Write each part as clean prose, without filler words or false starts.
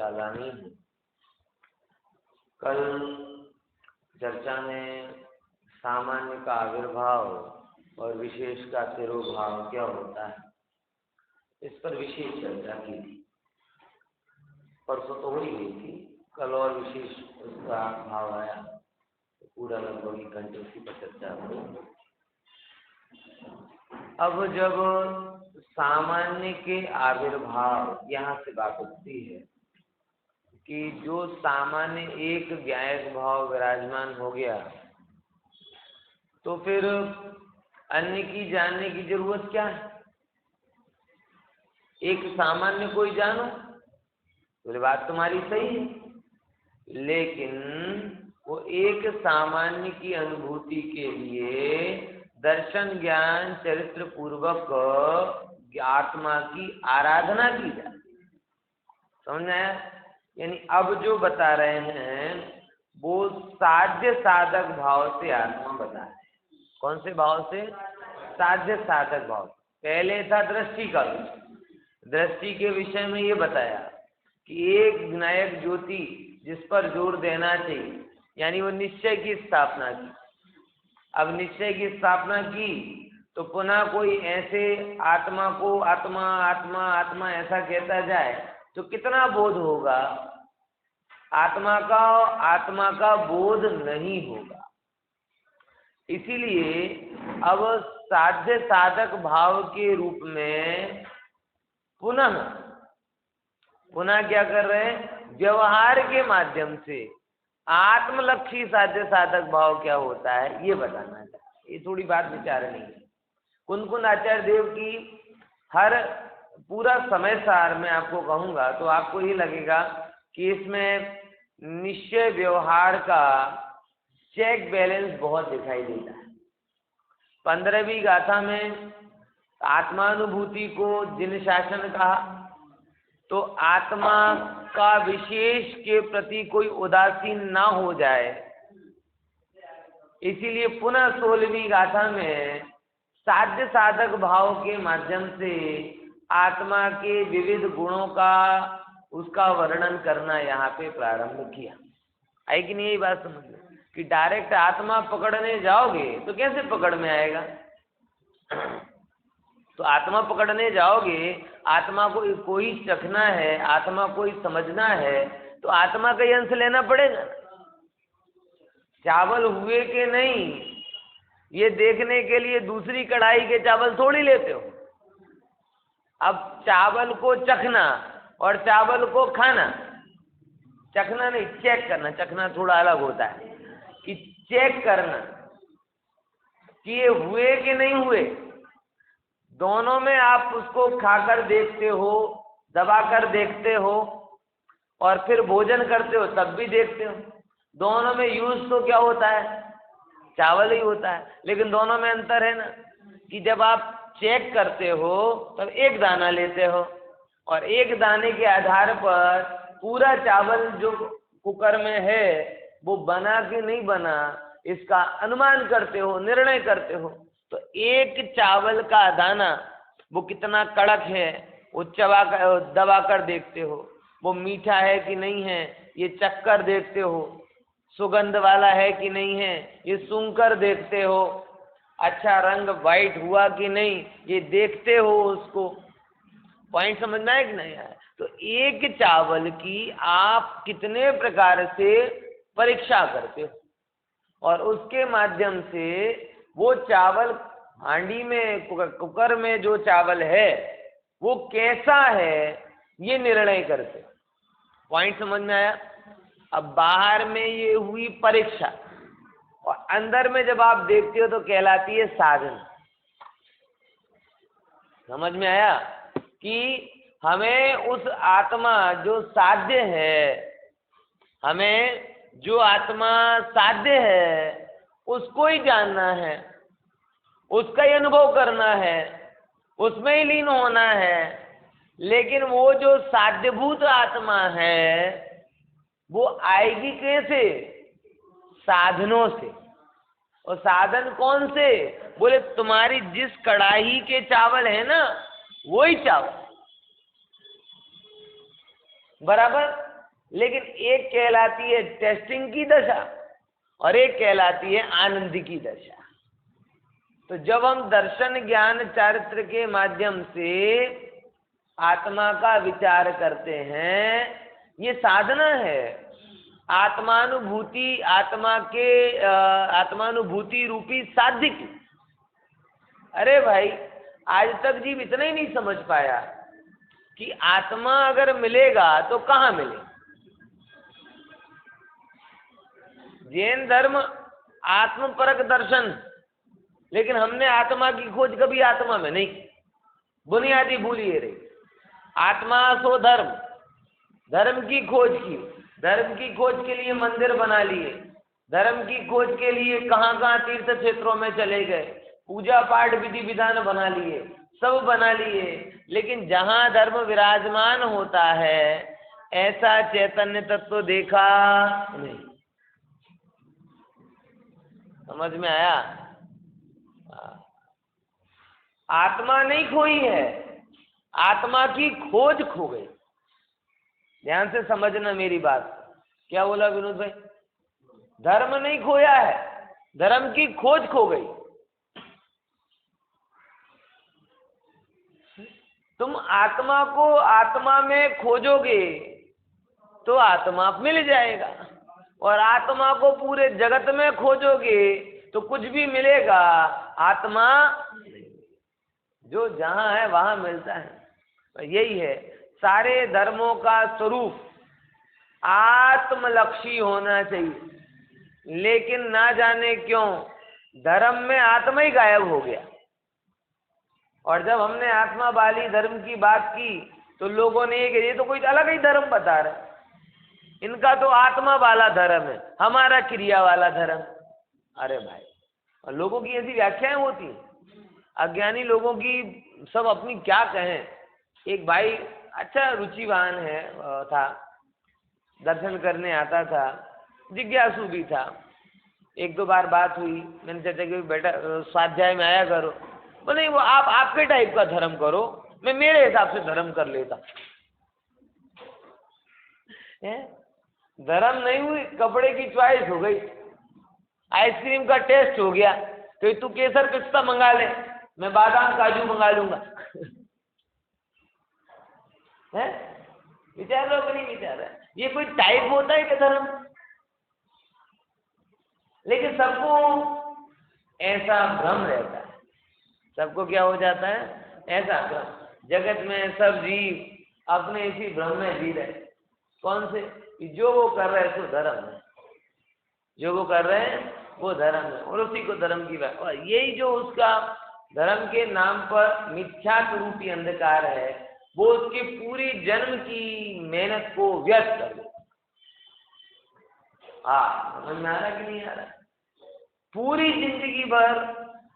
प्रयोगशाला में। कल चर्चा में सामान्य का आविर्भाव और विशेष का तिरोभाव क्या होता है, इस पर विशेष चर्चा की थी। परसों तो हो ही गई थी, कल और विशेष उसका भाव आया तो पूरा लगभग 1 घंटे उसी पर चर्चा हुई। अब जब सामान्य के आविर्भाव, यहाँ से बात उठती है कि जो सामान्य एक ज्ञायक भाव विराजमान हो गया तो फिर अन्य की जानने की जरूरत क्या है। एक सामान्य को ही जानो, तो बात तुम्हारी सही है, लेकिन वो एक सामान्य की अनुभूति के लिए दर्शन ज्ञान चरित्र पूर्वक आत्मा की आराधना की जाती है। समझ आया? यानी अब जो बता रहे हैं वो साध्य साधक भाव से आत्मा बता रहे हैं। कौन से भाव से? साध्य साधक भाव। पहले था दृष्टि का विषय, दृष्टि के विषय में ये बताया कि एक ज्ञायक ज्योति जिस पर जोर देना चाहिए, यानी वो निश्चय की स्थापना की। अब निश्चय की स्थापना की तो पुनः कोई ऐसे आत्मा को आत्मा आत्मा आत्मा ऐसा कहता जाए तो कितना बोध होगा? आत्मा का बोध नहीं होगा। इसीलिए अब साध्य साधक भाव के रूप में पुनः क्या कर रहे हैं? व्यवहार के माध्यम से आत्मलक्षी साध्य साधक भाव क्या होता है ये बताना है। ये थोड़ी बात विचारनी है। कुन आचार्य देव की हर पूरा समय सार में आपको कहूंगा तो आपको ये लगेगा कि इसमें निश्चय व्यवहार का चेक बैलेंस बहुत दिखाई देता है। 15वीं गाथा में आत्मानुभूति को जिन शासन कहा तो आत्मा का विशेष के प्रति कोई उदासीन ना हो जाए, इसीलिए पुनः 16वीं गाथा में साध्य साधक भाव के माध्यम से आत्मा के विविध गुणों का उसका वर्णन करना यहाँ पे प्रारंभ किया। है कि नहीं? यही बात समझ लो कि डायरेक्ट आत्मा पकड़ने जाओगे तो कैसे पकड़ में आएगा? तो आत्मा पकड़ने जाओगे, आत्मा को ही चखना है, आत्मा को ही समझना है तो आत्मा का ही अंश लेना पड़ेगा। चावल हुए कि नहीं ये देखने के लिए दूसरी कढ़ाई के चावल थोड़ी लेते हो। अब चावल को चखना और चावल को खाना, चखना नहीं चेक करना, चखना थोड़ा अलग होता है कि चेक करना कि ये हुए कि नहीं हुए। दोनों में आप उसको खाकर देखते हो, दबाकर देखते हो और फिर भोजन करते हो तब भी देखते हो। दोनों में यूज तो क्या होता है? चावल ही होता है, लेकिन दोनों में अंतर है ना कि जब आप चेक करते हो तब एक दाना लेते हो और एक दाने के आधार पर पूरा चावल जो कुकर में है वो बना कि नहीं बना इसका अनुमान करते हो, निर्णय करते हो। तो एक चावल का दाना वो कितना कड़क है वो दबा कर देखते हो, वो मीठा है कि नहीं है ये चक्कर देखते हो, सुगंध वाला है कि नहीं है ये सूंघकर देखते हो, अच्छा रंग वाइट हुआ कि नहीं ये देखते हो। उसको पॉइंट समझना है कि नहीं है? तो एक चावल की आप कितने प्रकार से परीक्षा करते हो और उसके माध्यम से वो चावल हांडी में कुकर में जो चावल है वो कैसा है ये निर्णय करते। पॉइंट समझ में आया? अब बाहर में ये हुई परीक्षा और अंदर में जब आप देखते हो तो कहलाती है साधन। समझ में आया कि हमें उस आत्मा जो साध्य है, हमें जो आत्मा साध्य है उसको ही जानना है, उसका ही अनुभव करना है, उसमें ही लीन होना है। लेकिन वो जो साध्यभूत आत्मा है वो आएगी कैसे? साधनों से। और साधन कौन से? बोले तुम्हारी जिस कढ़ाई के चावल है ना वही चावल बराबर। लेकिन एक कहलाती है टेस्टिंग की दशा और एक कहलाती है आनंद की दशा। तो जब हम दर्शन ज्ञान चारित्र के माध्यम से आत्मा का विचार करते हैं, ये साधना है आत्मानुभूति, आत्मानुभूति रूपी साध्य की। अरे भाई, आज तक जीव इतना ही नहीं समझ पाया कि आत्मा अगर मिलेगा तो कहाँ मिले। जैन धर्म आत्मपरक दर्शन, लेकिन हमने आत्मा की खोज कभी आत्मा में नहीं की। बुनियादी भूल ये रही, आत्मा सो धर्म, धर्म की खोज की, धर्म की खोज के लिए मंदिर बना लिए, धर्म की खोज के लिए कहाँ कहाँ तीर्थ क्षेत्रों में चले गए, पूजा पाठ विधि विधान बना लिए, सब बना लिए, लेकिन जहाँ धर्म विराजमान होता है ऐसा चैतन्य तत्व देखा नहीं। समझ में आया? आत्मा नहीं खोई है, आत्मा की खोज खो गई। ध्यान से समझना मेरी बात। क्या बोला विनोद भाई? धर्म नहीं खोया है, धर्म की खोज खो गई। तुम आत्मा को आत्मा में खोजोगे तो आत्मा मिल जाएगा, और आत्मा को पूरे जगत में खोजोगे तो कुछ भी मिलेगा, आत्मा जो जहां है वहां मिलता है। तो यही है सारे धर्मों का स्वरूप, आत्मलक्षी होना चाहिए। लेकिन ना जाने क्यों धर्म में आत्मा ही गायब हो गया। और जब हमने आत्मा वाली धर्म की बात की तो लोगों ने ये तो कोई अलग ही धर्म बता रहे, इनका तो आत्मा वाला धर्म है, हमारा क्रिया वाला धर्म। अरे भाई, और लोगों की ऐसी व्याख्याएं होती हैं, अज्ञानी लोगों की, सब अपनी क्या कहें। एक भाई अच्छा रुचिवान है था, दर्शन करने आता था, जिज्ञासु भी था। एक दो बार बात हुई, मैंने सोचा कि बेटा स्वाध्याय में आया करो। बोले वो आप आपके टाइप का धर्म करो, मैं मेरे हिसाब से धर्म कर लेता। धर्म नहीं हुई, कपड़े की चॉइस हो गई, आइसक्रीम का टेस्ट हो गया, तो तू केसर पिस्ता मंगा ले, मैं बादाम काजू मंगा लूंगा। है विचार लो कि नहीं विचार है? ये कोई टाइप होता है कि धर्म? लेकिन सबको ऐसा भ्रम रहता है। सबको क्या हो जाता है? ऐसा भ्रम। जगत में सब जीव अपने इसी भ्रम में जी रहे। कौन से? जो वो कर रहे हैं सो धर्म है, जो वो कर रहे हैं वो धर्म है, और उसी को धर्म की बात। और यही जो उसका धर्म के नाम पर मिथ्यात्व रूपी अंधकार है, वो उसके पूरी जन्म की मेहनत को व्यर्थ कर दे। समझ में आ रहा कि नहीं आ रहा? पूरी जिंदगी भर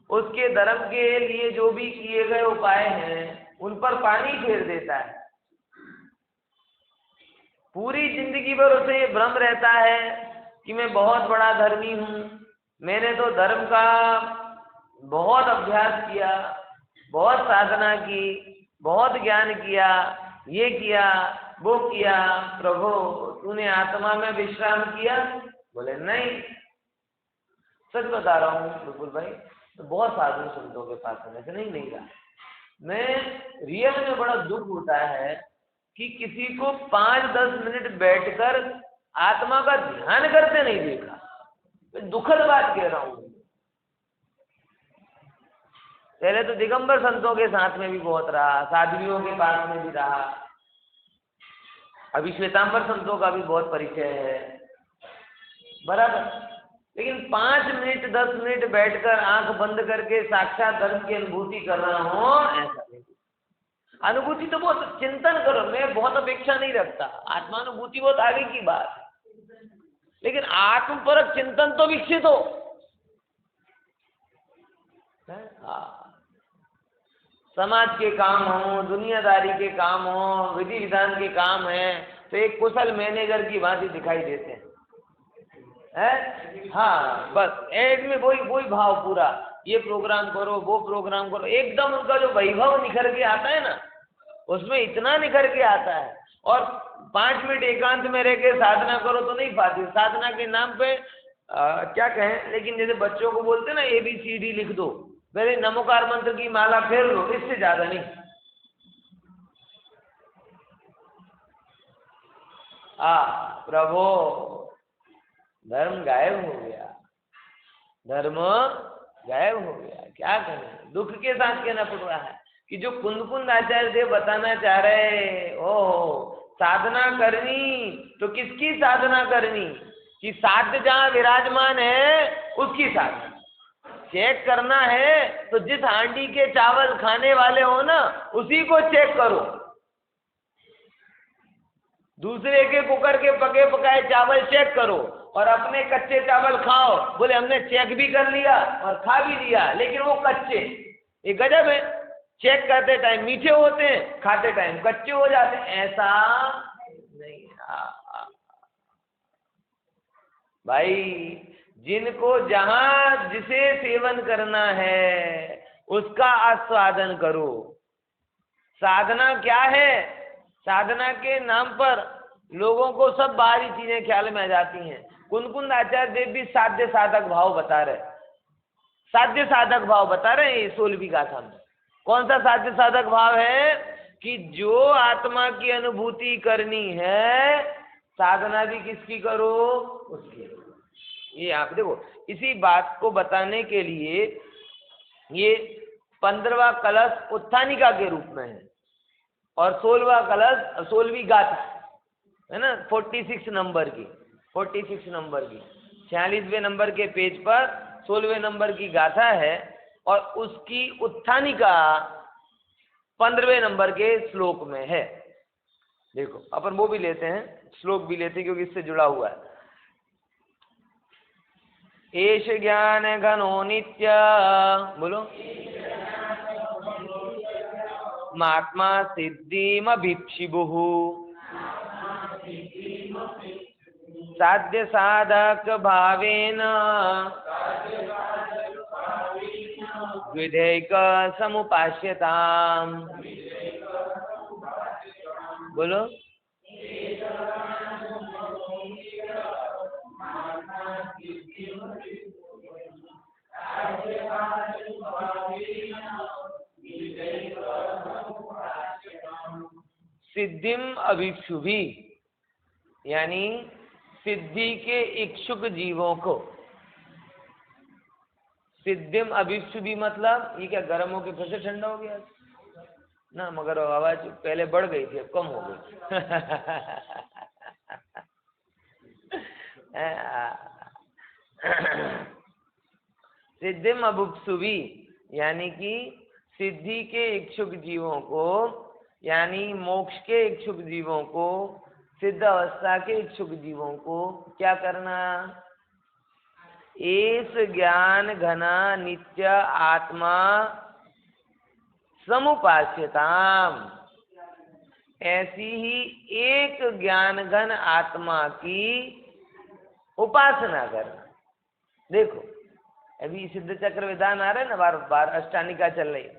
उसके धर्म के लिए जो भी किए गए उपाय हैं उन पर पानी फेर देता है। पूरी जिंदगी भर उसे ये भ्रम रहता है कि मैं बहुत बड़ा धर्मी हूँ, मैंने तो धर्म का बहुत अभ्यास किया, बहुत साधना की, बहुत ज्ञान किया, ये किया वो किया, प्रभु तूने आत्मा में विश्राम किया? बोले नहीं। सच बता रहा हूँ बिल्कुल भाई, तो बहुत साधु संतों के पास है, नहीं रहा। मैं रियल में बड़ा दुख होता है कि किसी को 5-10 मिनट बैठकर आत्मा का ध्यान करते नहीं देखा। मैं दुखद बात कह रहा हूँ। पहले तो दिगंबर संतों के साथ में भी बहुत रहा, साध्वियों के पास में भी रहा, अभी श्वेतांबर संतों का भी बहुत परिचय है, बराबर। लेकिन 5 मिनट 10 मिनट बैठकर आंख बंद करके साक्षात धर्म की अनुभूति कर रहा हूँ, ऐसा नहीं। अनुभूति तो बहुत चिंतन करो, मैं बहुत अपेक्षा नहीं रखता, आत्मानुभूति बहुत आगे की बात है, लेकिन आत्मपरक चिंतन तो विकसित हो। समाज के काम हो, दुनियादारी के काम हो, विधि विधान के काम है, तो एक कुशल मैनेजर की भांति दिखाई देते हैं। हाँ, बस एड में वही भाव पूरा, ये प्रोग्राम करो वो प्रोग्राम करो, एकदम उनका जो वैभव निखर के आता है ना, उसमें इतना निखर के आता है। और 5 मिनट एकांत में रह के साधना करो तो नहीं पाती। साधना के नाम पे क्या कहें, लेकिन जैसे बच्चों को बोलते ना ABCD लिख दो, पहले नमोकार मंत्र की माला फेर लो, इससे ज्यादा नहीं। प्रभु धर्म गायब हो गया, धर्म गायब हो गया, क्या करें। दुख के साथ कहना पड़ रहा है कि जो कुंद आचार्य देव बताना चाह रहे, साधना करनी तो किसकी साधना करनी कि साध्य जहां विराजमान है उसकी साधना। चेक करना है तो जिस हांडी के चावल खाने वाले हो ना उसी को चेक करो। दूसरे के कुकर के पके पकाए चावल चेक करो और अपने कच्चे चावल खाओ। बोले हमने चेक भी कर लिया और खा भी लिया, लेकिन वो कच्चे। ये गजब है, चेक करते टाइम मीठे होते हैं, खाते टाइम कच्चे हो जाते हैं। ऐसा नहीं। भाई जिनको जहां जिसे सेवन करना है उसका आस्वादन करो। साधना क्या है? साधना के नाम पर लोगों को सब बाहरी चीजें ख्याल में आ जाती हैं। कुंद आचार्य देव भी साध्य साधक भाव बता रहे, साध्य साधक भाव बता रहे हैं 16वीं गाथा में। कौन सा साध्य साधक भाव है कि जो आत्मा की अनुभूति करनी है साधना भी किसकी करो, उसकी। ये आप देखो, इसी बात को बताने के लिए ये 15वां कलश उत्थानिका के रूप में है और 16वां कलश 16वीं गाथा है ना, 46 नंबर की 46वें नंबर के पेज पर 16वें नंबर की गाथा है और उसकी उत्थानिका 15वें नंबर के श्लोक में है। देखो अपन वो भी लेते हैं, श्लोक भी लेते हैं क्योंकि इससे जुड़ा हुआ है। एष ज्ञान घनो नित्य, बोलो, महात्मा सिद्धिमभीप्सिभुः, साध्य साधक भावेन विधेयक समुपास्यताम्। बोलो, सिद्धिम अभिक्षुभि, यानी सिद्धि के इच्छुक जीवों को। सिद्धिम अभिक्षुभि मतलब ये क्या गर्म होके फिर से ठंडा हो गया ना, मगर आवाज पहले बढ़ गई थी अब कम हो गई। सिद्धिम अभिक्षुभि यानी कि सिद्धि के इच्छुक जीवों को, यानी मोक्ष के इच्छुक जीवों को, सिद्ध अवस्था के इच्छुक जीवों को क्या करना? एस ज्ञान घना नित्य आत्मा समुपास्यताम, ऐसी ही एक ज्ञान घन आत्मा की उपासना करना। देखो अभी सिद्ध चक्र विधान आ रहा है ना, बार बार अष्टानिका चल रही।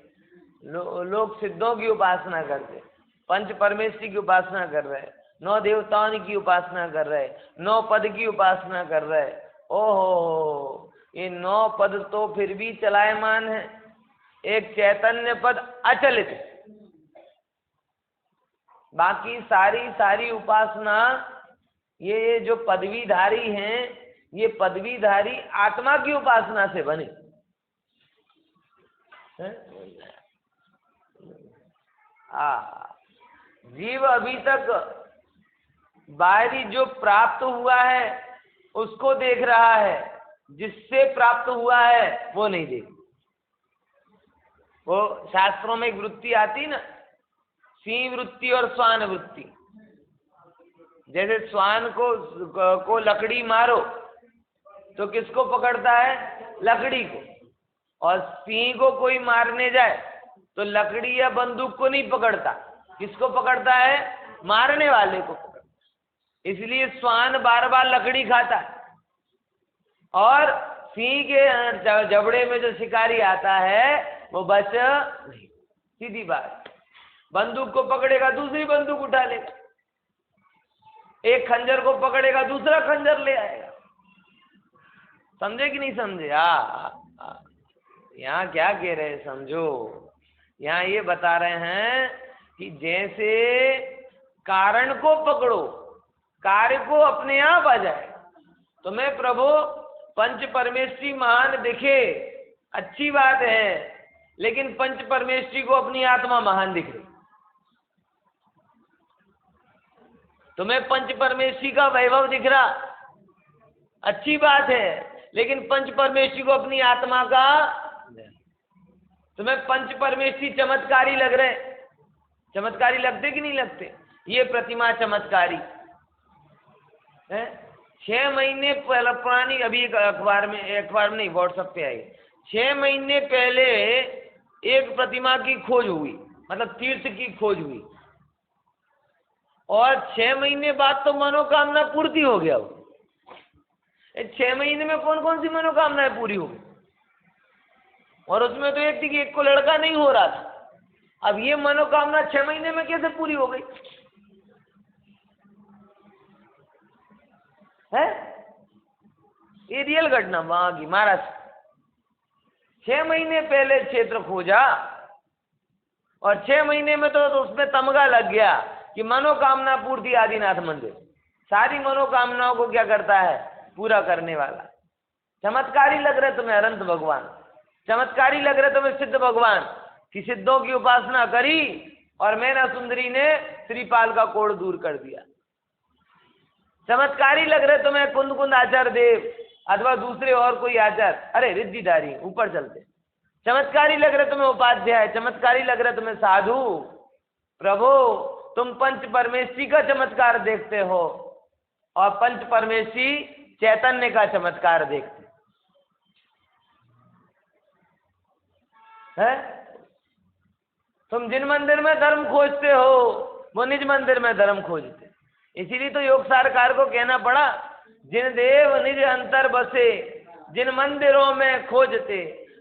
लोग सिद्धों की उपासना करते, पंच परमेश्वरी की उपासना कर रहे, 9 देवताओं की उपासना कर रहे, 9 पद की उपासना कर रहे। ओहो, ये 9 पद तो फिर भी चलायमान है, एक चैतन्य पद अचलित है। बाकी सारी उपासना ये जो पदवीधारी हैं, ये पदवीधारी आत्मा की उपासना से बने। जीव अभी तक बाहरी जो प्राप्त हुआ है उसको देख रहा है, जिससे प्राप्त हुआ है वो नहीं देख। वो शास्त्रों में एक वृत्ति आती ना, सिंह वृत्ति और श्वान वृत्ति। जैसे श्वान को लकड़ी मारो तो किसको पकड़ता है? लकड़ी को। और सिंह को कोई मारने जाए तो लकड़ी या बंदूक को नहीं पकड़ता, किसको पकड़ता है? मारने वाले को पकड़ता। इसलिए श्वान बार बार लकड़ी खाता है और सिंह के जबड़े में जो शिकारी आता है वो बच नहीं। सीधी बात। बंदूक को पकड़ेगा दूसरी बंदूक उठा लेगा, एक खंजर को पकड़ेगा दूसरा खंजर ले आएगा। समझे कि नहीं समझे? यहाँ क्या कह रहे हैं समझो, यहाँ ये बता रहे हैं कि जैसे कारण को पकड़ो, कार्य को अपने आप आ जाए। तुम्हें प्रभु पंच परमेष्ठी महान दिखे, अच्छी बात है, लेकिन पंच परमेष्ठी को अपनी आत्मा महान दिख रही। तुम्हें पंच परमेष्ठी का वैभव दिख रहा, अच्छी बात है, लेकिन पंच परमेष्ठी को अपनी आत्मा का, तुम्हें पंच परमेष्ठी चमत्कारी लग रहे, चमत्कारी लगते कि नहीं लगते? ये प्रतिमा चमत्कारी है। 6 महीने पुरानी, अभी एक अखबार में नहीं, व्हाट्सएप पे आई, 6 महीने पहले एक प्रतिमा की खोज हुई, मतलब तीर्थ की खोज हुई, और 6 महीने बाद तो मनोकामना पूर्ति हो गया। 6 महीने में कौन कौन सी मनोकामनाएं पूरी हो गई? और उसमें तो एक थी कि एक को लड़का नहीं हो रहा था। अब ये मनोकामना 6 महीने में कैसे पूरी हो गई है? ये रियल घटना वहां की, महाराष्ट्र। 6 महीने पहले क्षेत्र खोजा और 6 महीने में तो उसमें तमगा लग गया कि मनोकामना पूर्ति आदिनाथ मंदिर। सारी मनोकामनाओं को क्या करता है? पूरा करने वाला। चमत्कारी लग रहे तुम्हें अनंत भगवान, चमत्कारी लग रहे तुम्हें सिद्ध भगवान की सिद्धों की उपासना करी और मैना सुंदरी ने श्रीपाल का कोढ़ दूर कर दिया। चमत्कारी लग रहे तुम्हें कुंद कुंद आचार्य देव अथवा दूसरे और कोई आचार्य, अरे रिद्धिधारी, ऊपर चलते। चमत्कारी लग रहे तुम्हें उपाध्याय, चमत्कारी लग रहे तुम्हें साधु। प्रभु तुम पंच परमेष्ठी का चमत्कार देखते हो और पंच परमेष्ठी चैतन्य का चमत्कार देखते है। तुम जिन मंदिर में धर्म खोजते हो वो निज मंदिर में धर्म खोजते। इसीलिए तो योगसारकार को कहना पड़ा, जिन देव निज अंतर बसे, जिन मंदिरों में खोजते,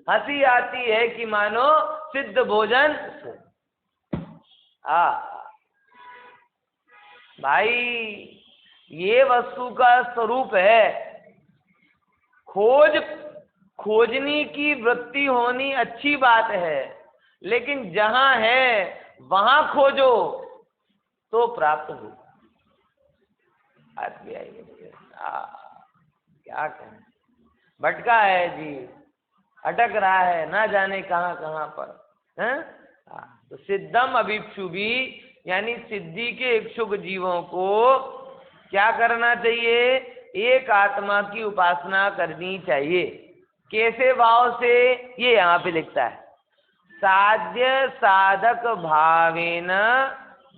हंसी आती है कि मानो सिद्ध भोजन। भाई ये वस्तु का स्वरूप है। खोजने की वृत्ति होनी अच्छी बात है, लेकिन जहां है वहां खोजो तो प्राप्त हो। बात भी आई है। क्या कहें, भटका है जी, अटक रहा है, ना जाने कहां कहां पर है। तो सिद्धम अभिप्सु भी, यानी सिद्धि के इच्छुक जीवों को क्या करना चाहिए? एक आत्मा की उपासना करनी चाहिए। कैसे भाव से? ये यहाँ पे लिखता है, साध्य साधक भावेन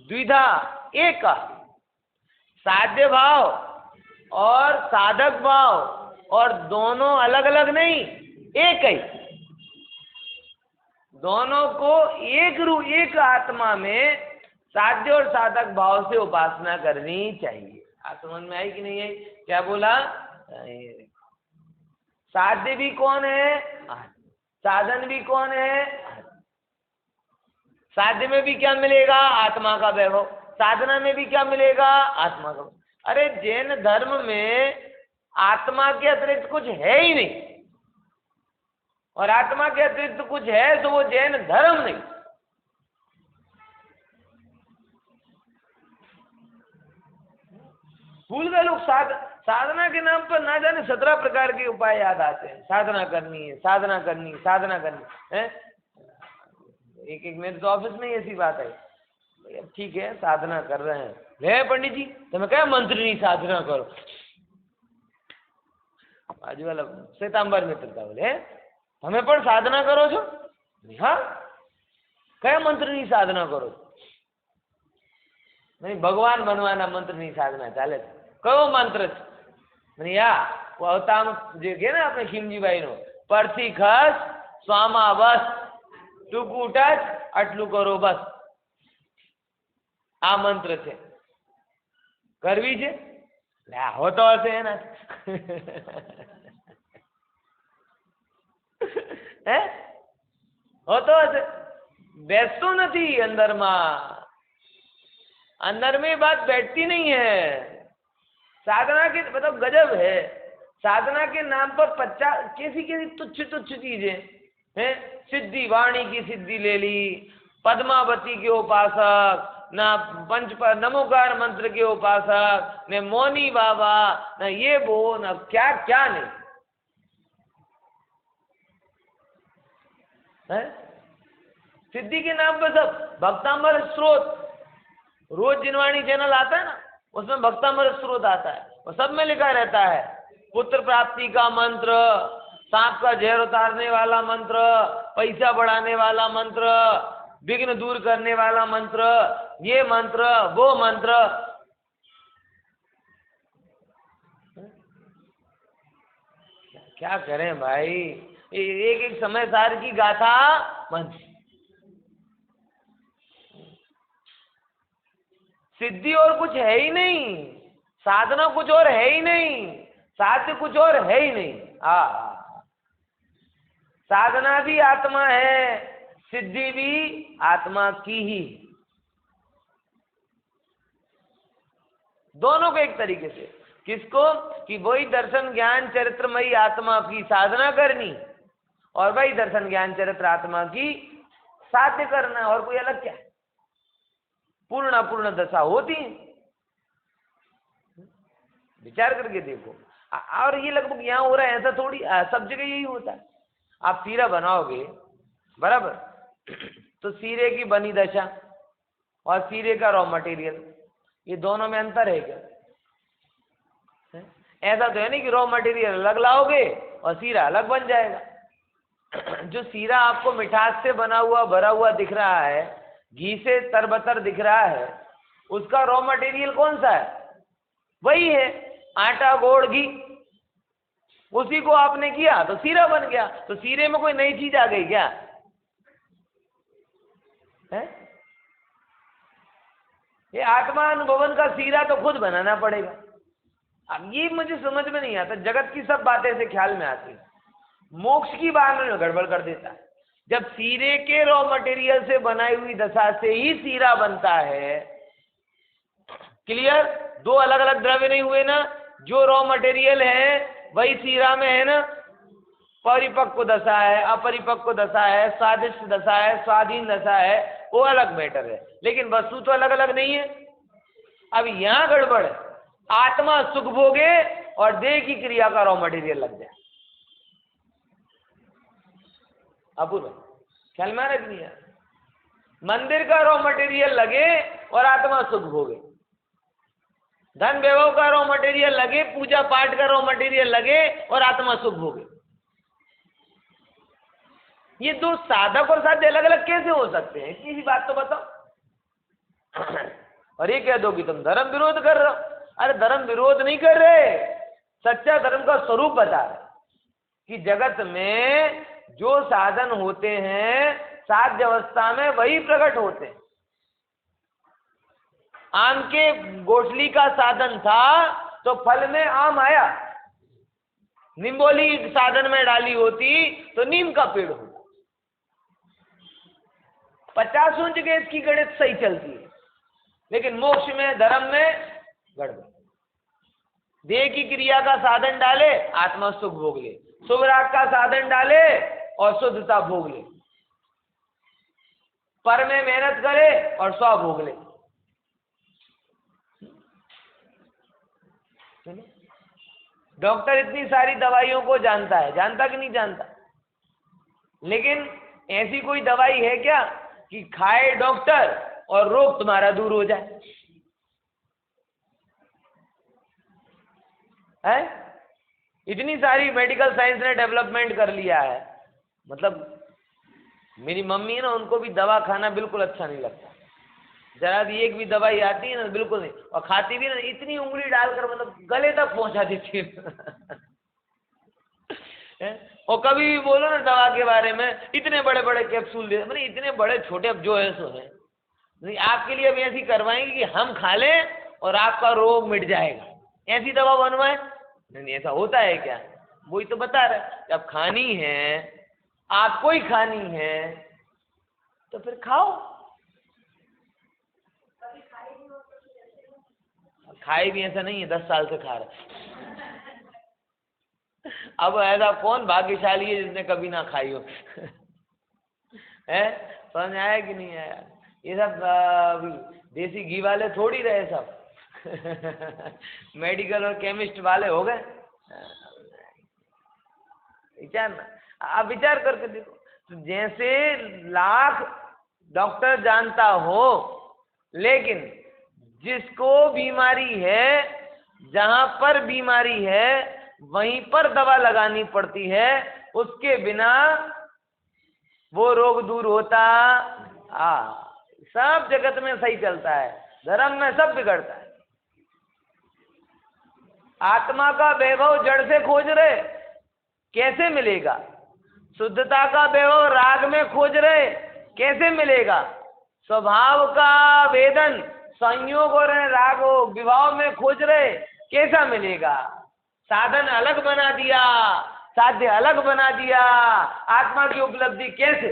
द्विधा एक। साध्य भाव और साधक भाव, और दोनों अलग अलग नहीं, एक ही। दोनों को एक आत्मा में साध्य और साधक भाव से उपासना करनी चाहिए। आप समझ में आई कि नहीं आई? क्या बोला? साध्य भी कौन है? साधन भी कौन है? साध्य में भी क्या मिलेगा? आत्मा का वैभव। साधना में भी क्या मिलेगा? आत्मा का। अरे जैन धर्म में आत्मा के अतिरिक्त कुछ है ही नहीं, और आत्मा के अतिरिक्त कुछ है तो वो जैन धर्म नहीं। भूल गए लोग। साधना के नाम पर ना जाने 17 प्रकार के उपाय याद आते हैं। साधना करनी है, साधना करनी, साधना करनी है। एक मेरे तो ऑफिस में ऐसी बात है, ठीक है साधना कर रहे हैं, ले पंडित जी तो मैं क्या मंत्र नहीं साधना करो। बाजू वाला श्वेतांबर मित्र था, बोले हमें पर साधना करो जो, हाँ क्या मंत्र नहीं साधना करो? नहीं भगवान बनवाना मंत्र नहीं साधना चाले। कयो मंत्र? वो अवताम जो के ना अपने खीमजीभाई नो, परથી ખસ સ્વામા બસ ટૂંકું ટચ આટલું કરો બસ, આ મંત્ર છે। કરવી છે હોતો હશે એના હે હોતો હશે બેસતો નથી અંદરમાં, अंदर में बात बैठती नहीं है। साधना के मतलब गजब है, साधना के नाम पर 50 कैसी कैसी तुच्छ तुच्छ चीजें हैं। सिद्धि वाणी की सिद्धि ले ली, पद्मावती के उपासक, ना नमोकार मंत्र के उपासक, न मौनी बाबा, न ये वो, न क्या क्या नहीं है। सिद्धि के नाम पर सब भक्तामृत स्रोत, रोज जिनवाणी चैनल आता है ना, उसमें भक्तामृत स्रोत आता है, और सब में लिखा रहता है पुत्र प्राप्ति का मंत्र, सांप का जहर उतारने वाला मंत्र, पैसा बढ़ाने वाला मंत्र, विघ्न दूर करने वाला मंत्र, ये मंत्र वो मंत्र। क्या करें भाई, एक एक समय सार की गाथा मंत्र। सिद्धि और कुछ है ही नहीं, साधना कुछ और है ही नहीं, साध्य कुछ और है ही नहीं। साधना भी आत्मा है, सिद्धि भी आत्मा की ही, दोनों को एक तरीके से। किसको? कि वही दर्शन ज्ञान चरित्रमयी आत्मा की साधना करनी, और वही दर्शन ज्ञान चरित्र आत्मा की साध्य करना, और कोई अलग क्या? पूर्ण अपूर्ण दशा होती है, विचार करके देखो। और ये लगभग यहाँ हो रहा है, ऐसा थोड़ी सब जगह यही होता है। आप सीरा बनाओगे बराबर, तो सीरे की बनी दशा और सीरे का रॉ मटेरियल, ये दोनों में अंतर है क्या? ऐसा तो है नहीं कि रॉ मटेरियल अलग लाओगे और सीरा अलग बन जाएगा। जो सीरा आपको मिठास से बना हुआ भरा हुआ दिख रहा है, घी से तरबतर दिख रहा है, उसका रॉ मटेरियल कौन सा है? वही है आटा गोड़ घी, उसी को आपने किया तो सीरा बन गया। तो सीरे में कोई नई चीज आ गई क्या है? ये आत्मानुभवन का सीरा तो खुद बनाना पड़ेगा। अब ये मुझे समझ में नहीं आता, जगत की सब बातें ऐसे ख्याल में आती है, मोक्ष की बात में गड़बड़ कर देता है। जब सीरे के रॉ मटेरियल से बनाई हुई दशा से ही सीरा बनता है, क्लियर? दो अलग अलग द्रव्य नहीं हुए ना, जो रॉ मटेरियल है वही सीरा में है ना। परिपक्व दशा है, अपरिपक्व दशा है, स्वादिष्ट दशा है, स्वाधीन दशा है, वो अलग मैटर है, लेकिन वस्तु तो अलग अलग नहीं है। अब यहां गड़बड़ है, आत्मा सुख भोगे और देह की क्रिया का रॉ मटेरियल लग जाए। अपूर्व ख्याल में रखनी है, मंदिर का रॉ मटेरियल लगे और आत्मा सुख भोगे, धन वैभव का रॉ मटेरियल लगे, पूजा पाठ का रॉ मटेरियल लगे और आत्मा सुख भोगे। ये दो साधक और साध्य अलग अलग कैसे हो सकते हैं? इतनी सी बात तो बताओ। और ये कह दो कि तुम धर्म विरोध कर रहे हो। अरे धर्म विरोध नहीं कर रहे, सच्चा धर्म का स्वरूप बता रहे कि जगत में जो साधन होते हैं साध्य अवस्था में वही प्रकट होते हैं। आम के गोठली का साधन था तो फल में आम आया, निम्बोली साधन में डाली होती तो नीम का पेड़ होता। 50 जगह इसकी गणित सही चलती है, लेकिन मोक्ष में धर्म में गड़बड़। देह की क्रिया का साधन डाले, आत्मा सुख भोग ले, शुभ राग का साधन डाले और शुद्धता भोग ले, पर में मेहनत करे और स्व भोग ले। डॉक्टर इतनी सारी दवाइयों को जानता है, जानता कि नहीं जानता? लेकिन ऐसी कोई दवाई है क्या कि खाए डॉक्टर और रोग तुम्हारा दूर हो जाए? है? इतनी सारी मेडिकल साइंस ने डेवलपमेंट कर लिया है। मतलब मेरी मम्मी है ना, उनको भी दवा खाना बिल्कुल अच्छा नहीं लगता। जरा भी एक भी दवाई आती है ना बिल्कुल नहीं, और खाती भी ना इतनी उंगली डालकर मतलब गले तक पहुंचा देती है। और कभी भी बोलो ना दवा के बारे में, इतने बड़े बड़े कैप्सूल दे, मतलब इतने बड़े छोटे, अब जो है सो है नहीं, आपके लिए अब ऐसी करवाएंगे कि हम खा लें और आपका रोग मिट जाएगा, ऐसी दवा बनवाए। नहीं, ऐसा होता है क्या? वही तो बता रहा है, जब खानी है आपको ही खानी है तो फिर खाओ। खाए भी ऐसा नहीं है 10 साल से खा रहे। अब ऐसा कौन भाग्यशाली है जिसने कभी ना खाई हो। है, समझ आया कि नहीं आया? ये सब देसी घी वाले थोड़ी रहे सब। मेडिकल और केमिस्ट वाले हो गए। विचार, आप विचार करके देखो, तो जैसे लाख डॉक्टर जानता हो, लेकिन जिसको बीमारी है, जहां पर बीमारी है वहीं पर दवा लगानी पड़ती है, उसके बिना वो रोग दूर होता। सब जगत में सही चलता है, धर्म में सब बिगड़ता है। आत्मा का वैभव जड़ से खोज रहे, कैसे मिलेगा? शुद्धता का वैभव राग में खोज रहे, कैसे मिलेगा? स्वभाव का वेदन संयोग और राग विभाव में खोज रहे, कैसा मिलेगा? साधन अलग बना दिया, साध्य अलग बना दिया, आत्मा की उपलब्धि कैसे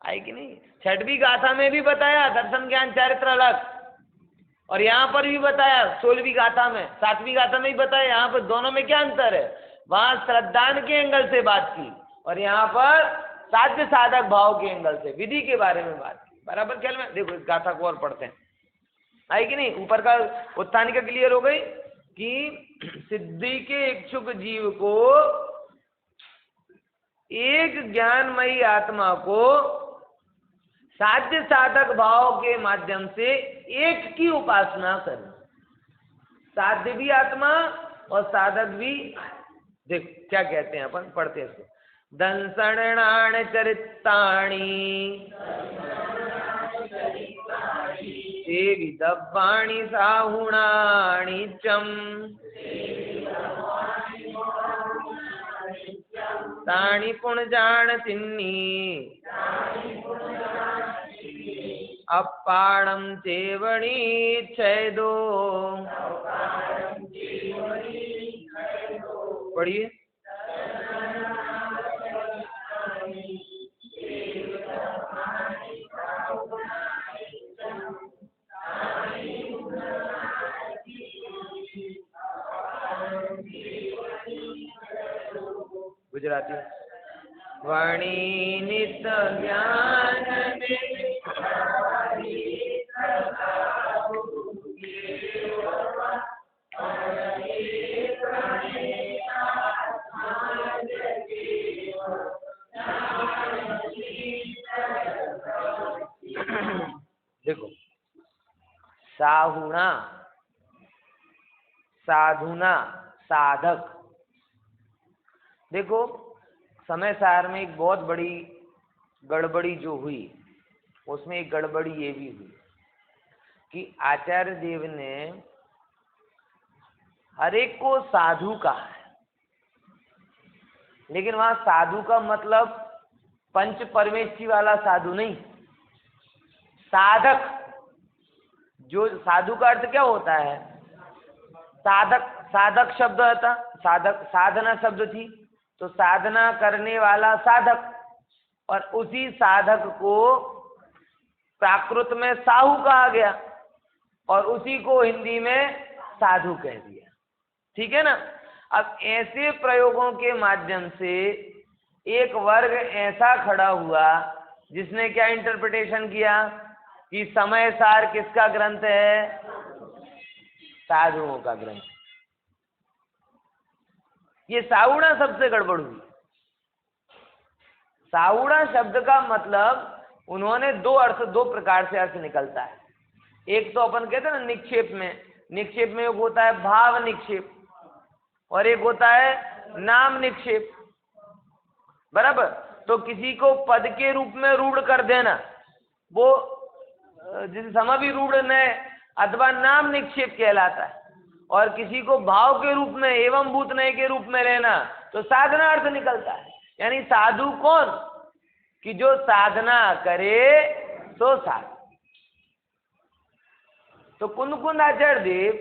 आई कि नहीं? छठवीं गाथा में भी बताया दर्शन ज्ञान चारित्र अलग, और यहाँ पर भी बताया 16वीं गाथा में, 7वीं गाथा में भी बताया। यहाँ पर दोनों में क्या अंतर है? वहां श्रद्धान के एंगल से बात की, और यहाँ पर साध्य साधक भाव के एंगल से विधि के बारे में बात की। बराबर ख्याल में? देखो इस गाथा को और पढ़ते हैं, आई कि नहीं? ऊपर का उत्थानिका क्लियर हो गई कि सिद्धि के इच्छुक जीव को एक ज्ञानमयी आत्मा को साध्य साधक भाव के माध्यम से एक की उपासना करें। साध्य भी आत्मा और साधक भी। देख क्या कहते हैं, अपन पढ़ते हैं इसको। दंसणाण चरिताणी सेवि दब्बाणी साहुणाणी चम ताणी पुणजाण तिन्नी अपाणम चेवणी छेदो। पढ़िए। गुजराती। वाणी नित ज्ञान देखो, साहुणा साधुना साधक। देखो समय सार में एक बहुत बड़ी गड़बड़ी जो हुई, उसमें एक गड़बड़ी ये भी हुई कि आचार्य देव ने हर एक को साधु कहा है, लेकिन वहां साधु का मतलब पंच परमेष्ठी वाला साधु नहीं, साधक। जो साधु का अर्थ क्या होता है? साधक, साधक शब्द था, साधक साधना शब्द थी, तो साधना करने वाला साधक, और उसी साधक को प्राकृत में साहू कहा गया और उसी को हिंदी में साधु कह दिया। ठीक है ना? अब ऐसे प्रयोगों के माध्यम से एक वर्ग ऐसा खड़ा हुआ जिसने क्या इंटरप्रिटेशन किया कि समय सार किसका ग्रंथ है? साधुओं का ग्रंथ। ये साउड़ा सबसे गड़बड़ हुई। साउड़ा शब्द का मतलब उन्होंने दो अर्थ, दो प्रकार से अर्थ निकलता है। एक तो अपन कहते हैं ना निक्षेप में, निक्षेप में एक होता है भाव निक्षेप और एक होता है नाम निक्षेप। बराबर? तो किसी को पद के रूप में रूढ़ कर देना, वो जिस समाभि रूढ़ ने अथवा नाम निक्षेप कहलाता है, और किसी को भाव के रूप में एवं भूत नय के रूप में लेना तो साधना अर्थ निकलता है। यानी साधु कौन? कि जो साधना करे तो साधु। तो कुंद आचार्य देव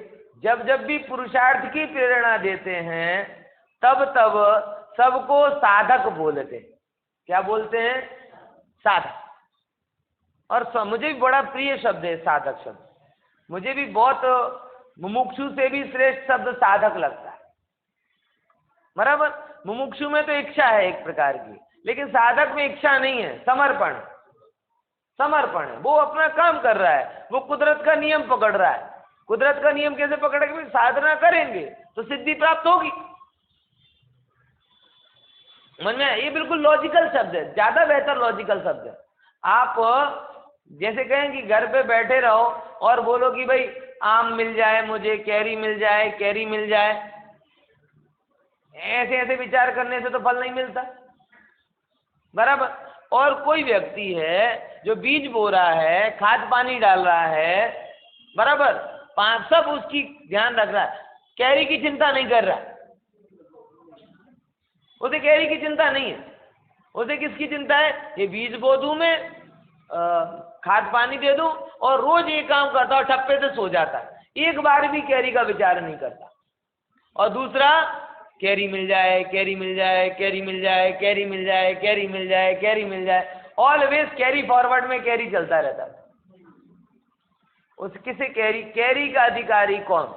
जब जब भी पुरुषार्थ की प्रेरणा देते हैं तब तब सबको साधक बोलते हैं। क्या बोलते हैं? साधक। और मुझे भी बड़ा प्रिय शब्द है साधक शब्द, मुझे भी बहुत, मुमुक्षु से भी श्रेष्ठ शब्द साधक लगता है। बराबर, मुमुक्षु में तो इच्छा है एक प्रकार की, लेकिन साधक में इच्छा नहीं है, समर्पण, समर्पण है। वो अपना काम कर रहा है, वो कुदरत का नियम पकड़ रहा है। कुदरत का नियम कैसे पकड़ेंगे? साधना करेंगे तो सिद्धि प्राप्त होगी। मन में, ये बिल्कुल लॉजिकल शब्द है, ज्यादा बेहतर लॉजिकल शब्द है। आप जैसे कहें कि घर पे बैठे रहो और बोलो कि भाई आम मिल जाए मुझे, कैरी मिल जाए, कैरी मिल जाए, ऐसे ऐसे विचार करने से तो फल नहीं मिलता। बराबर। और कोई व्यक्ति है जो बीज बो रहा है, खाद पानी डाल रहा है, बराबर, सब उसकी ध्यान रख रहा है, कैरी की चिंता नहीं कर रहा, उसे कैरी की चिंता नहीं है। उसे किसकी चिंता है? ये बीज बो दूं मैं, खाद पानी दे दूं, और रोज ये काम करता और ठप्पे से सो जाता, एक बार भी कैरी का विचार नहीं करता। और दूसरा, कैरी मिल जाए, कैरी मिल जाए, कैरी मिल जाए, कैरी मिल जाए, कैरी मिल जाए, कैरी मिल जाए, ऑलवेज कैरी फॉरवर्ड में कैरी चलता रहता है। उस किसे कैरी, कैरी का अधिकारी कौन?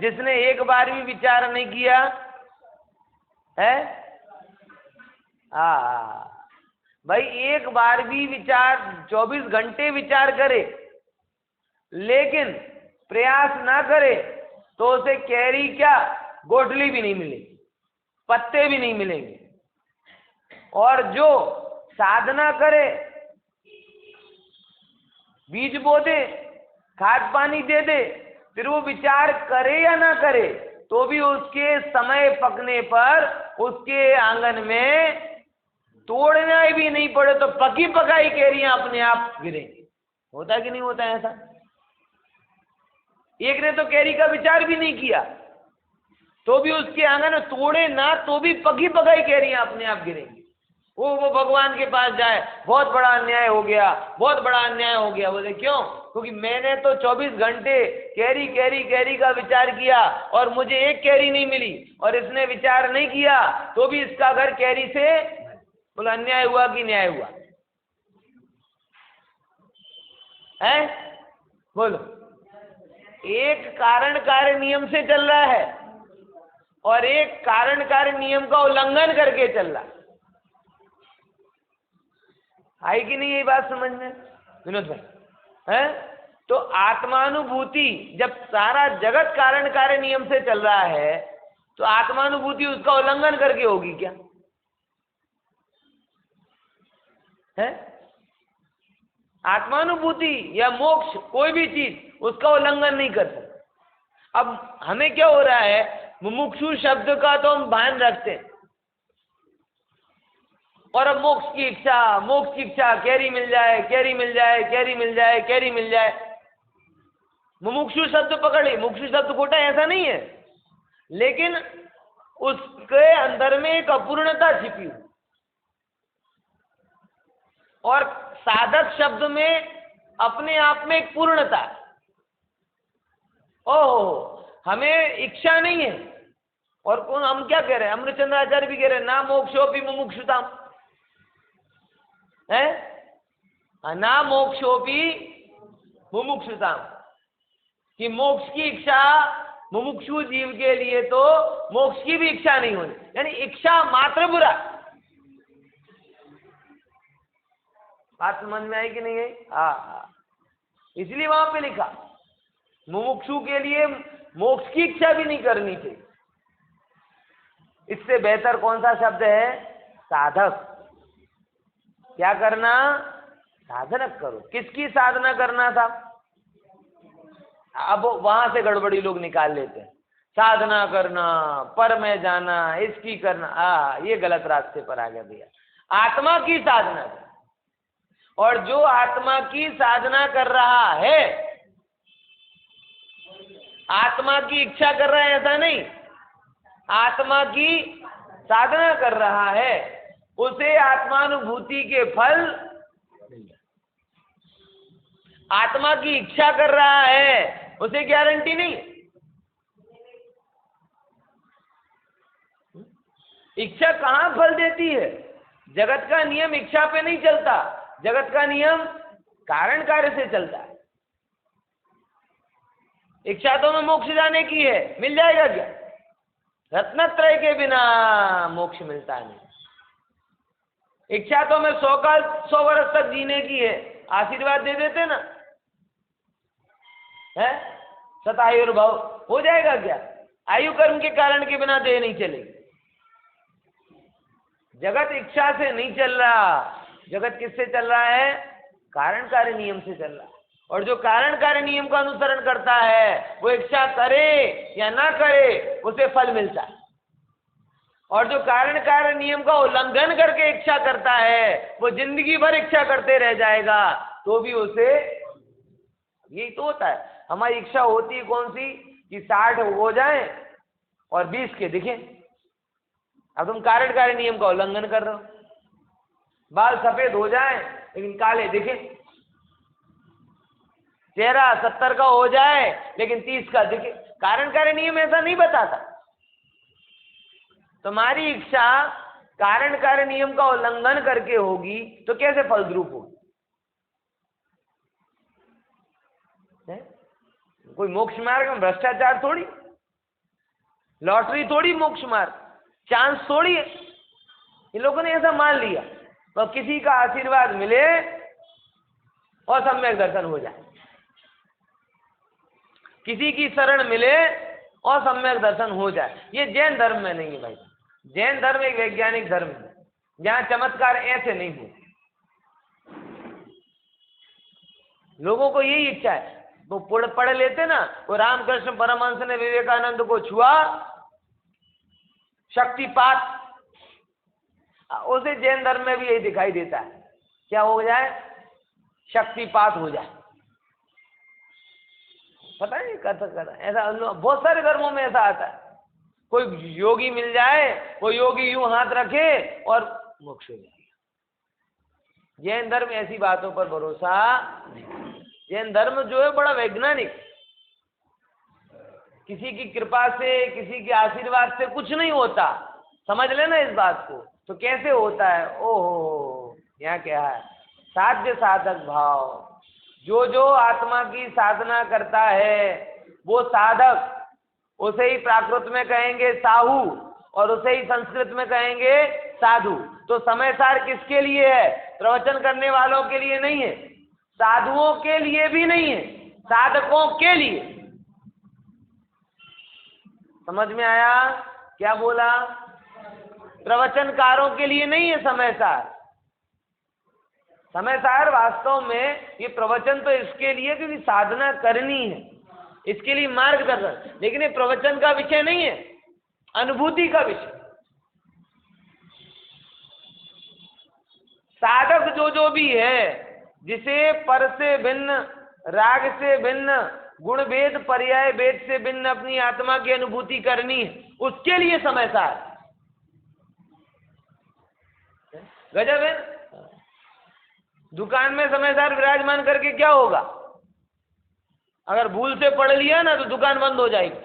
जिसने एक बार भी विचार नहीं किया है। भाई एक बार भी विचार, 24 घंटे विचार करे लेकिन प्रयास ना करे तो उसे कैरी क्या, गोटली भी नहीं मिलेगी, पत्ते भी नहीं मिलेंगे। और जो साधना करे, बीज बो दे, खाद पानी दे दे, फिर वो विचार करे या ना करे तो भी उसके समय पकने पर उसके आंगन में तोड़ना भी नहीं पड़े तो पकी पकाई कैरियां अपने आप गिरेंगी। होता कि नहीं होता ऐसा? एक ने तो कैरी का विचार भी नहीं किया तो भी उसके आंगन में तोड़े ना तो भी पकी पकाई कैरियां अपने आप गिरेंगी। वो भगवान के पास जाए, बहुत बड़ा अन्याय हो गया, बहुत बड़ा अन्याय हो गया। बोले क्यों? क्योंकि मैंने तो 24 घंटे कैरी कैरी कैरी का विचार किया और मुझे एक कैरी नहीं मिली, और इसने विचार नहीं किया तो भी इसका घर कैरी से, बोला अन्याय हुआ कि न्याय हुआ है? बोलो। एक कारण कार्य नियम से चल रहा है और एक कारण कार्य नियम का उल्लंघन करके चल रहा है। आई कि नहीं ये बात समझ में विनोद भाई? है तो आत्मानुभूति, जब सारा जगत कारण कार्य नियम से चल रहा है तो आत्मानुभूति उसका उल्लंघन करके होगी क्या? है आत्मानुभूति या मोक्ष, कोई भी चीज उसका उल्लंघन नहीं कर सकता। अब हमें क्या हो रहा है, मुमुक्षु शब्द का तो हम भान रखते हैं और अब मोक्ष की इच्छा, मोक्ष की इच्छा, कैरी मिल जाए, कैरी मिल जाए, कैरी मिल जाए, कैरी मिल जाए। मुमुक्षु शब्द पकड़े, मुमुक्षु शब्द खोटा ऐसा नहीं है, लेकिन उसके अंदर में एक अपूर्णता छिपी हुई। और साधक शब्द में अपने आप में एक पूर्णता है। ओहो, हमें इच्छा नहीं है। और कौन, हम क्या कह रहे हैं, अमृतचंद्राचार्य भी कह रहे हैं, ना मोक्षोपि मुमुक्षुताम, है ना, मोक्षोपि मुमुक्षुताम, कि मोक्ष की इच्छा मुमुक्षु जीव के लिए तो मोक्ष की भी इच्छा नहीं होनी, यानी इच्छा मात्र बुरा। बात समझ में आई कि नहीं आई? हाँ, इसलिए वहां पे लिखा मुमुक्षु के लिए मोक्ष की इच्छा भी नहीं करनी चाहिए। इससे बेहतर कौन सा शब्द है? साधक। क्या करना? साधना करो। किसकी साधना करना था? अब वहां से गड़बड़ी लोग निकाल लेते हैं, साधना करना, पर में जाना, इसकी करना, ये गलत रास्ते पर आ गया भैया। आत्मा की साधना कर, और जो आत्मा की साधना कर रहा है, आत्मा की इच्छा कर रहा है ऐसा नहीं, आत्मा की साधना कर रहा है, उसे आत्मानुभूति के फल, आत्मा की इच्छा कर रहा है उसे गारंटी नहीं। इच्छा कहां फल देती है? जगत का नियम इच्छा पे नहीं चलता, जगत का नियम कारण कार्य से चलता है। इच्छा तो में मोक्ष जाने की है, मिल जाएगा क्या? रत्नत्रय के बिना मोक्ष मिलता नहीं। इच्छा तो में 100 वर्ष तक जीने की है, आशीर्वाद दे देते ना, है शतायुर्भव, हो जाएगा क्या? आयु कर्म के कारण के बिना देह नहीं चलेगी। जगत इच्छा से नहीं चल रहा, जगत किससे चल रहा है? कारण कार्य नियम से चल रहा है। और जो कारण कार्य नियम का अनुसरण करता है वो इच्छा करे या ना करे उसे फल मिलता है, और जो कारण कार्य नियम का उल्लंघन करके इच्छा करता है वो जिंदगी भर इच्छा करते रह जाएगा, तो भी उसे, यही तो होता है। हमारी इच्छा होती है कौन सी? कि 60 हो जाए और 20 के दिखे। अब तुम कारण कार्य नियम का उल्लंघन कर रहे हो। बाल सफेद हो जाए लेकिन काले दिखे, चेहरा 70 का हो जाए लेकिन 30 का दिखे। कारण कार्य नियम ऐसा नहीं बताता। तुम्हारी इच्छा कारण कार्य नियम का उल्लंघन करके होगी तो कैसे फलद्रूप होगी? कोई मोक्ष मार्ग में भ्रष्टाचार थोड़ी, लॉटरी थोड़ी मोक्ष मार्ग, चांस थोड़ी है। इन लोगों ने ऐसा मान लिया तो किसी का आशीर्वाद मिले और सम्यक दर्शन हो जाए, किसी की शरण मिले और सम्यक दर्शन हो जाए। ये जैन धर्म में नहीं है भाई। जैन धर्म एक वैज्ञानिक धर्म है जहां चमत्कार ऐसे नहीं हो। लोगों को यही इच्छा है, वो पढ़ लेते ना, वो रामकृष्ण परमहंस ने विवेकानंद को छुआ, शक्तिपात, उसे जैन धर्म में भी यही दिखाई देता है। क्या हो जाए? शक्तिपात हो जाए। पता नहीं करता ऐसा बहुत सारे धर्मों में ऐसा आता है। कोई योगी मिल जाए, वो योगी यूं हाथ रखे और मोक्ष हो जाएगा। जैन धर्म ऐसी बातों पर भरोसा नहीं। जैन धर्म जो है बड़ा वैज्ञानिक, किसी की कृपा से, किसी के आशीर्वाद से कुछ नहीं होता। समझ लेना इस बात को। तो कैसे होता है? ओहो, यहाँ क्या है? साध्य साधक भाव। जो जो आत्मा की साधना करता है वो साधक, उसे ही प्राकृत में कहेंगे साहू और उसे ही संस्कृत में कहेंगे साधु। तो समय सार किसके लिए है? प्रवचन करने वालों के लिए नहीं है, साधुओं के लिए भी नहीं है, साधकों के लिए। समझ में आया क्या बोला? प्रवचनकारों के लिए नहीं है समय सार। समय सार वास्तव में ये प्रवचन तो इसके लिए क्योंकि साधना करनी है, इसके लिए मार्गदर्शन, लेकिन ये प्रवचन का विषय नहीं है, अनुभूति का विषय। साधक जो जो भी है, जिसे पर से भिन्न, राग से भिन्न, गुण भेद पर्याय भेद से भिन्न अपनी आत्मा की अनुभूति करनी है, उसके लिए समय सार। गजब है। दुकान में समय सार विराजमान करके क्या होगा? अगर भूल से पढ़ लिया ना तो दुकान बंद हो जाएगी।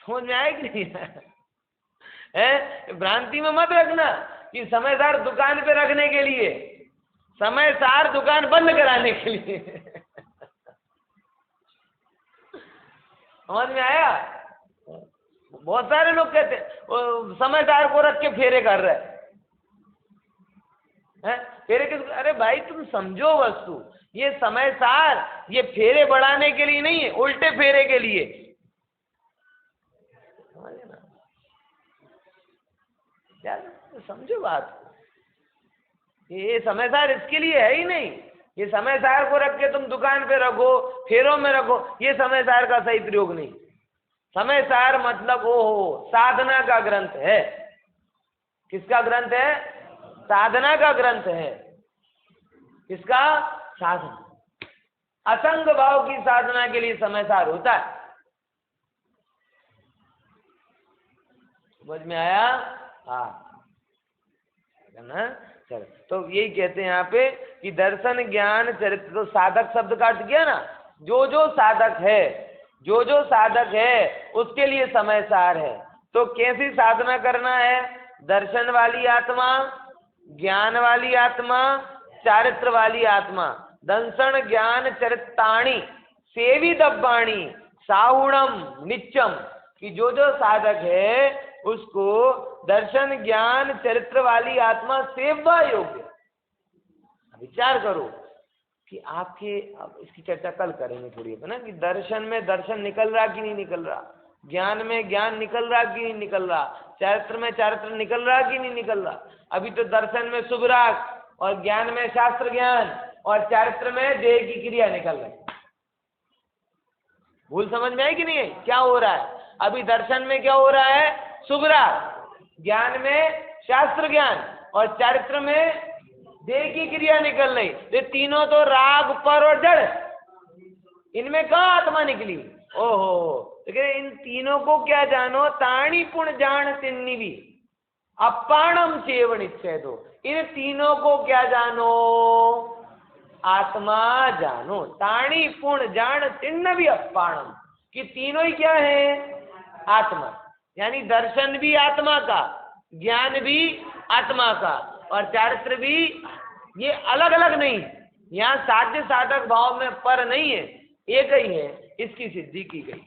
समझ में आए कि नहीं है? भ्रांति में मत रखना कि समय सार दुकान पे रखने के लिए, समय सार दुकान बंद कराने के लिए। समझ में आया? बहुत सारे लोग कहते हैं समय सार को रख के फेरे कर रहे हैं। फेरे किस? अरे भाई तुम समझो वस्तु, ये समय सार ये फेरे बढ़ाने के लिए नहीं है, उल्टे फेरे के लिए। क्या समझो बात को। ये समय सार इसके लिए है ही नहीं। ये समय सार को रख के तुम दुकान पे रखो, फेरों में रखो, ये समय सार का सही प्रयोग नहीं। समय सार मतलब ओहो साधना का ग्रंथ है। किसका ग्रंथ है? साधना का ग्रंथ है। किसका? साधना। असंग भाव की साधना के लिए समय सार होता है। समझ में आया? हाँ ना। चलो, तो यही कहते हैं यहाँ पे कि दर्शन ज्ञान चरित्र, तो साधक शब्द का अर्थ किया ना, जो जो साधक है, जो जो साधक है उसके लिए समय सार है। तो कैसी साधना करना है? दर्शन वाली आत्मा, ज्ञान वाली आत्मा, चारित्र वाली आत्मा। दंसन ज्ञान चरिताणी सेवी दब्बाणी साहुणम नित्यम, कि जो जो साधक है उसको दर्शन ज्ञान चरित्र वाली आत्मा सेवा योग्य। विचार करो कि आपके, अब इसकी चर्चा कल करेंगे थोड़ी है ना, कि दर्शन में दर्शन निकल रहा कि नहीं निकल रहा, ज्ञान में ज्ञान निकल रहा कि नहीं निकल रहा, चारित्र में चारित्र निकल रहा कि नहीं निकल रहा। अभी तो दर्शन में शुभ राग और ज्ञान में शास्त्र ज्ञान और चारित्र में देह की क्रिया निकल रही। भूल समझ में आई कि नहीं है? क्या हो रहा है? अभी दर्शन में क्या हो रहा है? शुभ राग, ज्ञान में शास्त्र ज्ञान और चारित्र में देह की क्रिया निकल रही। ये तीनों तो राग पर और जड़, इनमें कहाँ आत्मा निकली? ओहो, इन तीनों को क्या जानो? ताणी पुण जान तिन्नी भी अपाणम चेवन इच्छे। दो इन तीनों को क्या जानो? आत्मा जानो। ताणी पुण जान तिन्न भी अपाणम, कि तीनों ही क्या है? आत्मा। यानी दर्शन भी आत्मा का, ज्ञान भी आत्मा का और चारित्र भी। ये अलग अलग नहीं, यहाँ साध्य साधक भाव में पर नहीं है, एक ही है, इसकी सिद्धि की गई।